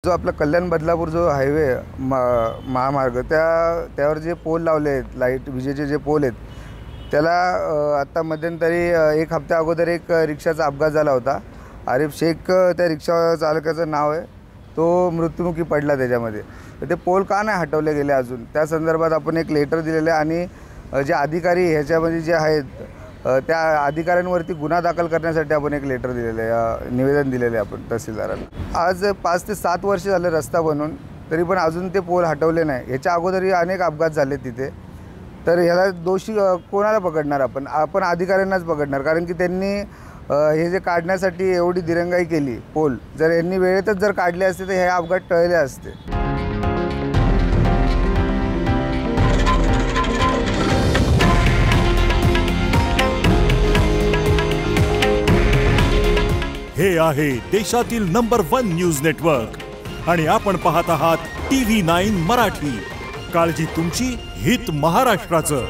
जो आपला कल्याण बदलापूर जो हायवे महामार्ग त्यावर जे पोल लावले आहेत, लाईट विजेचे जे पोल आहेत, त्याला आता मध्यंतरी एक हप्त्या अगोदर एक रिक्षाचा अपघात झाला होता। आरिफ शेख त्या रिक्षा चालकाचं नाव आहे, तो मृत्युमुखी पडला त्याच्यामध्ये। तर ते पोल का नाही हटवले गेले अजून, त्या संदर्भात आपण एक लेटर दिलेले आणि जे अधिकारी ह्याच्यामध्ये जे आहेत त्या अधिकाऱ्यांवरती गुन्हा दाखल करण्यासाठी आपण एक लेटर दिलेले आहे, निवेदन दिलेले आहे आपण तहसीलदारांना। आज 5 ते 7 वर्ष झाले रस्ता बनवून, तरी पण अजून ते पोल हटवले नाही। ह्याच्या अगोदरही अनेक अपघात झाले तिथे। तर ह्याला दोषी कोणाला पकडणार आपण? आपण अधिकाऱ्यांनाच पकडणार, कारण की त्यांनी हे जे काढण्यासाठी एवढी दिरंगाई केली पोल, जर यांनी वेळेतच जर काढले असते तर हे अपघात टळले असते। हे आहे देशातील नंबर 1 न्यूज नेटवर्क आणि आपण पाहत आहात TV9 मराठी। काळजी तुमची, हित महाराष्ट्राचं।